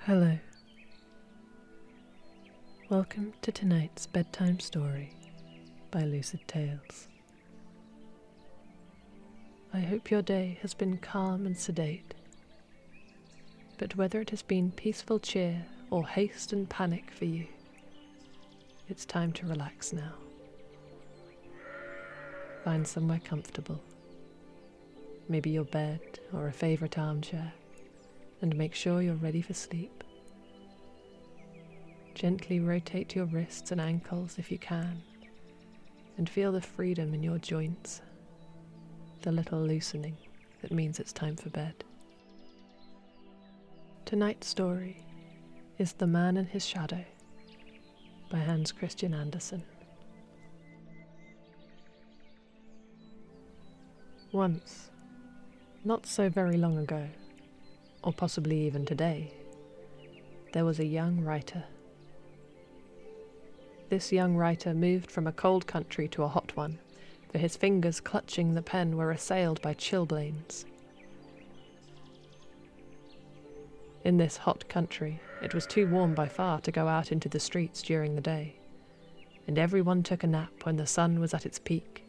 Hello. Welcome to tonight's bedtime story by Lucid Tales. I hope your day has been calm and sedate, but whether it has been peaceful cheer or haste and panic for you, it's time to relax now. Find somewhere comfortable, maybe your bed or a favorite armchair, and make sure you're ready for sleep. Gently rotate your wrists and ankles if you can, and feel the freedom in your joints, the little loosening that means it's time for bed. Tonight's story is The Man and His Shadow by Hans Christian Andersen. Once, not so very long ago, or possibly even today, there was a young writer. This young writer moved from a cold country to a hot one, for his fingers clutching the pen were assailed by chilblains. In this hot country, it was too warm by far to go out into the streets during the day, and everyone took a nap when the sun was at its peak.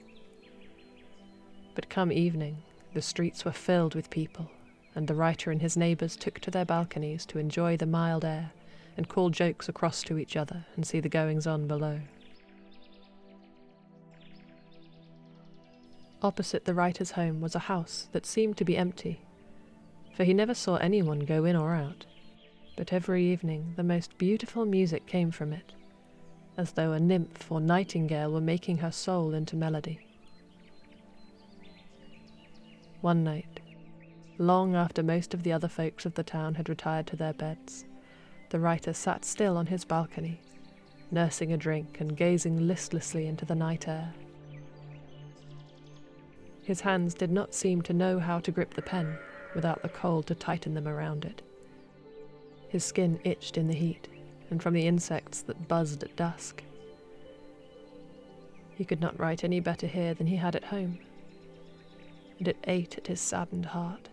But come evening, the streets were filled with people, and the writer and his neighbours took to their balconies to enjoy the mild air and call jokes across to each other and see the goings-on below. Opposite the writer's home was a house that seemed to be empty, for he never saw anyone go in or out, but every evening the most beautiful music came from it, as though a nymph or nightingale were making her soul into melody. One night, long after most of the other folks of the town had retired to their beds, the writer sat still on his balcony, nursing a drink and gazing listlessly into the night air. His hands did not seem to know how to grip the pen without the cold to tighten them around it. His skin itched in the heat and from the insects that buzzed at dusk. He could not write any better here than he had at home, and it ate at his saddened heart.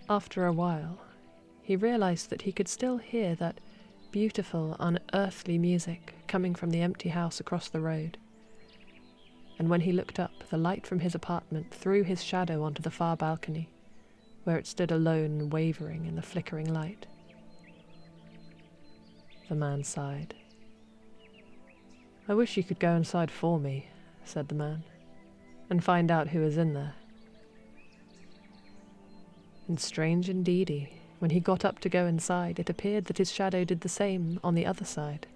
After a while, he realized that he could still hear that beautiful, unearthly music coming from the empty house across the road. And when he looked up, the light from his apartment threw his shadow onto the far balcony, where it stood alone and wavering in the flickering light. The man sighed. "I wish you could go inside for me," said the man, "and find out who is in there." And strange indeedy, when he got up to go inside, it appeared that his shadow did the same on the other side.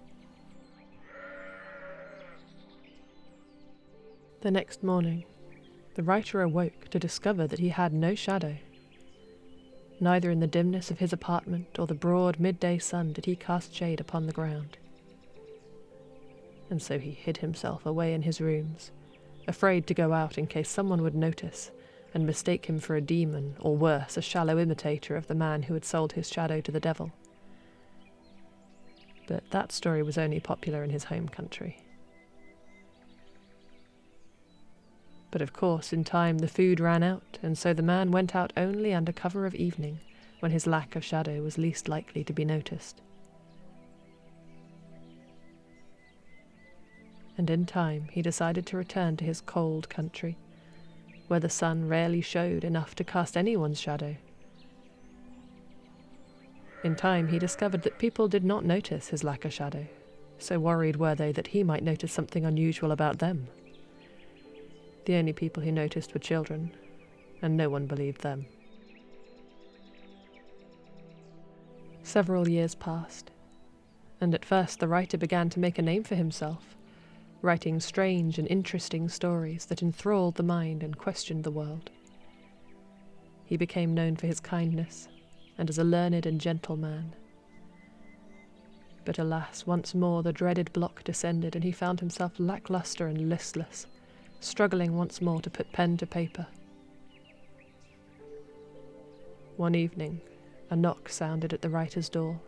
The next morning, the writer awoke to discover that he had no shadow. Neither in the dimness of his apartment or the broad midday sun did he cast shade upon the ground. And so he hid himself away in his rooms, afraid to go out in case someone would notice and mistake him for a demon, or worse, a shallow imitator of the man who had sold his shadow to the devil. But that story was only popular in his home country. But of course, in time the food ran out, and so the man went out only under cover of evening, when his lack of shadow was least likely to be noticed. And in time he decided to return to his cold country, where the sun rarely showed enough to cast anyone's shadow. In time he discovered that people did not notice his lack of shadow, so worried were they that he might notice something unusual about them. The only people he noticed were children, and no one believed them. Several years passed, and at first the writer began to make a name for himself, writing strange and interesting stories that enthralled the mind and questioned the world. He became known for his kindness, and as a learned and gentle man. But alas, once more the dreaded block descended, and he found himself lacklustre and listless, struggling once more to put pen to paper. One evening, a knock sounded at the writer's door,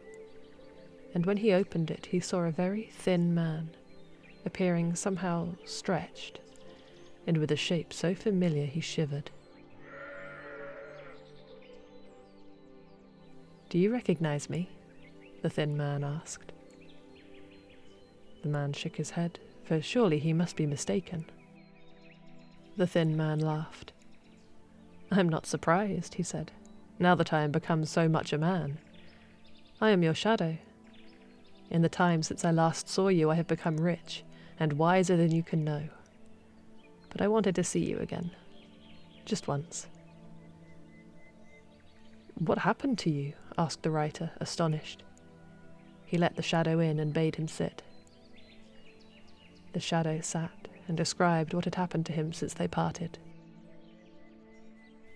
and when he opened it, he saw a very thin man, appearing somehow stretched, and with a shape so familiar he shivered. "Do you recognize me?" the thin man asked. The man shook his head, for surely he must be mistaken. The thin man laughed. "I'm not surprised," he said, "now that I am become so much a man. I am your shadow. In the time since I last saw you, I have become rich and wiser than you can know. But I wanted to see you again. Just once." "What happened to you?" asked the writer, astonished. He let the shadow in and bade him sit. The shadow sat and described what had happened to him since they parted.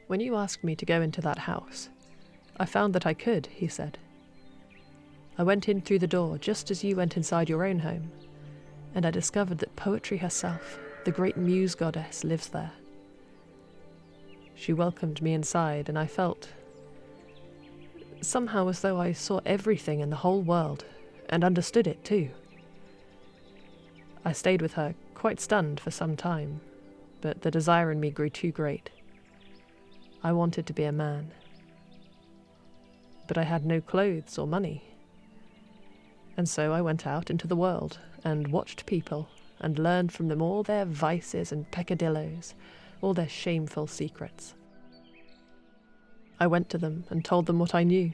"When you asked me to go into that house, I found that I could," he said. "I went in through the door just as you went inside your own home, and I discovered that poetry herself, the great muse goddess, lives there. She welcomed me inside, and I felt somehow as though I saw everything in the whole world, and understood it too. I stayed with her, quite stunned, for some time, but the desire in me grew too great. I wanted to be a man. But I had no clothes or money. And so I went out into the world and watched people and learned from them all their vices and peccadillos, all their shameful secrets. I went to them and told them what I knew,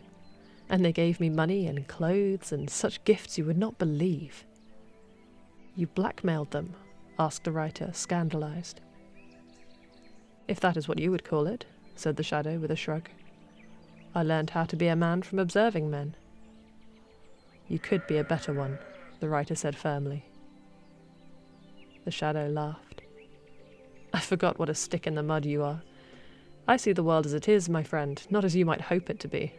and they gave me money and clothes and such gifts you would not believe." "You blackmailed them?" asked the writer, scandalized. "If that is what you would call it," said the shadow with a shrug. "I learned how to be a man from observing men." "You could be a better one," the writer said firmly. The shadow laughed. "I forgot what a stick in the mud you are. I see the world as it is, my friend, not as you might hope it to be."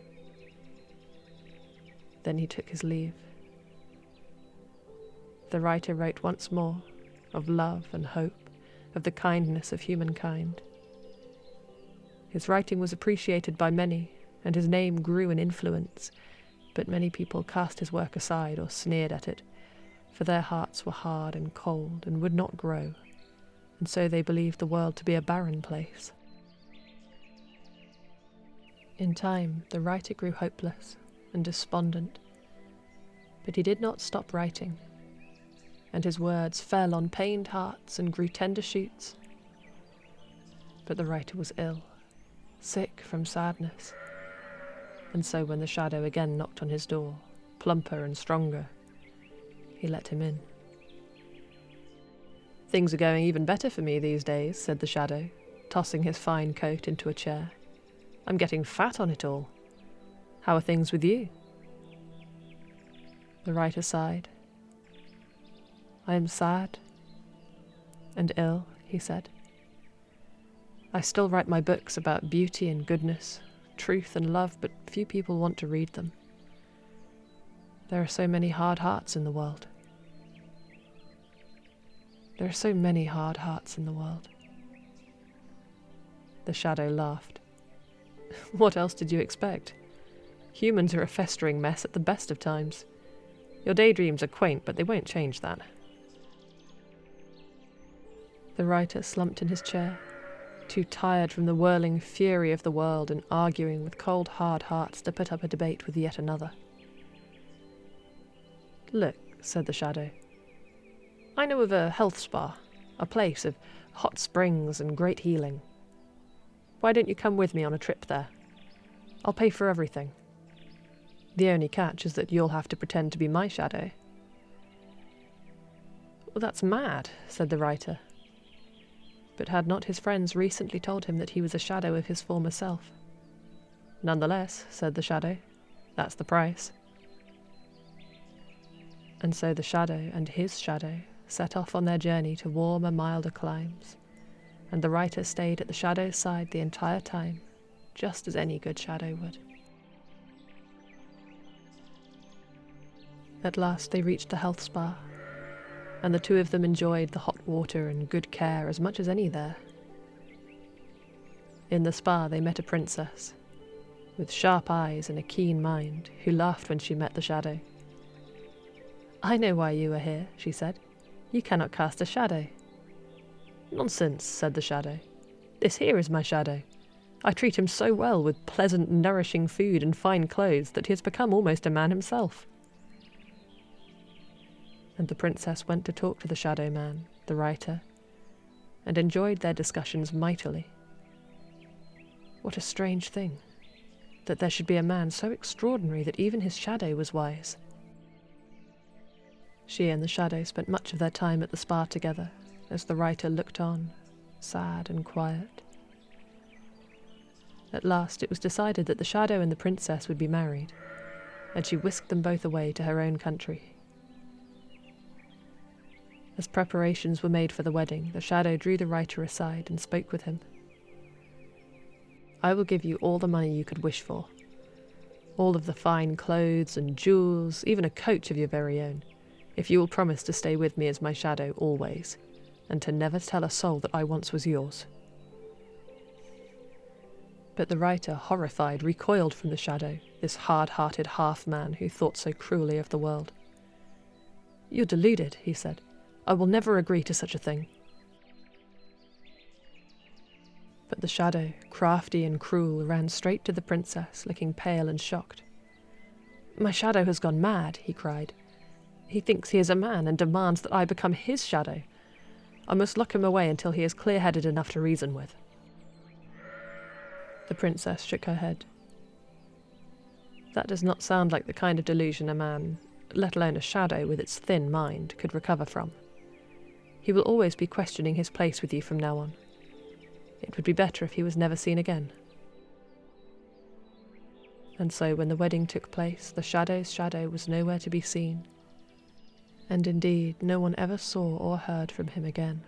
Then he took his leave. The writer wrote once more of love and hope, of the kindness of humankind. His writing was appreciated by many, and his name grew in influence, but many people cast his work aside or sneered at it, for their hearts were hard and cold and would not grow, and so they believed the world to be a barren place. In time, the writer grew hopeless and despondent, but he did not stop writing, and his words fell on pained hearts and grew tender shoots. But the writer was ill, sick from sadness, and so when the shadow again knocked on his door, plumper and stronger, he let him in. "Things are going even better for me these days," said the shadow, tossing his fine coat into a chair. "I'm getting fat on it all. How are things with you?" The writer sighed. "I am sad and ill," he said. "I still write my books about beauty and goodness, truth and love, but few people want to read them. There are so many hard hearts in the world. There are so many hard hearts in the world." The shadow laughed. "What else did you expect? Humans are a festering mess at the best of times. Your daydreams are quaint, but they won't change that." The writer slumped in his chair, too tired from the whirling fury of the world and arguing with cold, hard hearts to put up a debate with yet another. "Look," said the shadow, "I know of a health spa, a place of hot springs and great healing. Why don't you come with me on a trip there? I'll pay for everything. The only catch is that you'll have to pretend to be my shadow." "Well, that's mad," said the writer. But had not his friends recently told him that he was a shadow of his former self? "Nonetheless," said the shadow, "that's the price." And so the shadow and his shadow set off on their journey to warmer, milder climes, and the writer stayed at the shadow's side the entire time, just as any good shadow would. At last they reached the health spa, and the two of them enjoyed the hot water and good care as much as any there. In the spa they met a princess, with sharp eyes and a keen mind, who laughed when she met the shadow. "I know why you are here," she said. "You cannot cast a shadow." "Nonsense," said the shadow. "This here is my shadow. I treat him so well with pleasant, nourishing food and fine clothes that he has become almost a man himself." And the princess went to talk to the shadow man, the writer, and enjoyed their discussions mightily. What a strange thing, that there should be a man so extraordinary that even his shadow was wise. She and the shadow spent much of their time at the spa together, as the writer looked on, sad and quiet. At last it was decided that the shadow and the princess would be married, and she whisked them both away to her own country. As preparations were made for the wedding, the shadow drew the writer aside and spoke with him. "I will give you all the money you could wish for, all of the fine clothes and jewels, even a coach of your very own, if you will promise to stay with me as my shadow always, and to never tell a soul that I once was yours." But the writer, horrified, recoiled from the shadow, this hard-hearted half-man who thought so cruelly of the world. "You're deluded," he said. "I will never agree to such a thing." But the shadow, crafty and cruel, ran straight to the princess, looking pale and shocked. "My shadow has gone mad," he cried. "He thinks he is a man and demands that I become his shadow. I must lock him away until he is clear-headed enough to reason with." The princess shook her head. "That does not sound like the kind of delusion a man, let alone a shadow with its thin mind, could recover from. He will always be questioning his place with you from now on. It would be better if he was never seen again." And so when the wedding took place, the shadow's shadow was nowhere to be seen, and indeed no one ever saw or heard from him again.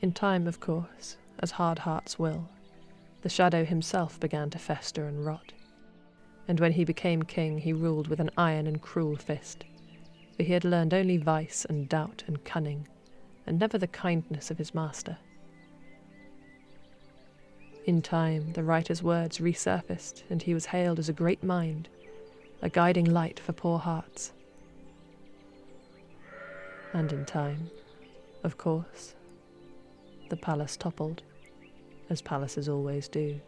In time, of course, as hard hearts will, the shadow himself began to fester and rot, and when he became king he ruled with an iron and cruel fist, for he had learned only vice and doubt and cunning, and never the kindness of his master. In time the writer's words resurfaced, and he was hailed as a great mind, a guiding light for poor hearts. And in time, of course, the palace toppled, as palaces always do,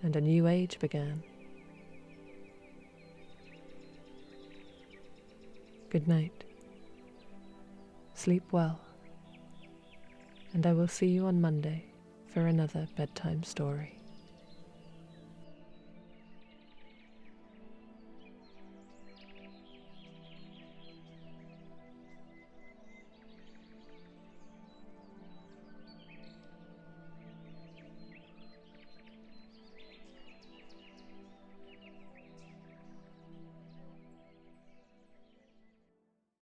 and a new age began. Good night. Sleep well, and I will see you on Monday for another bedtime story.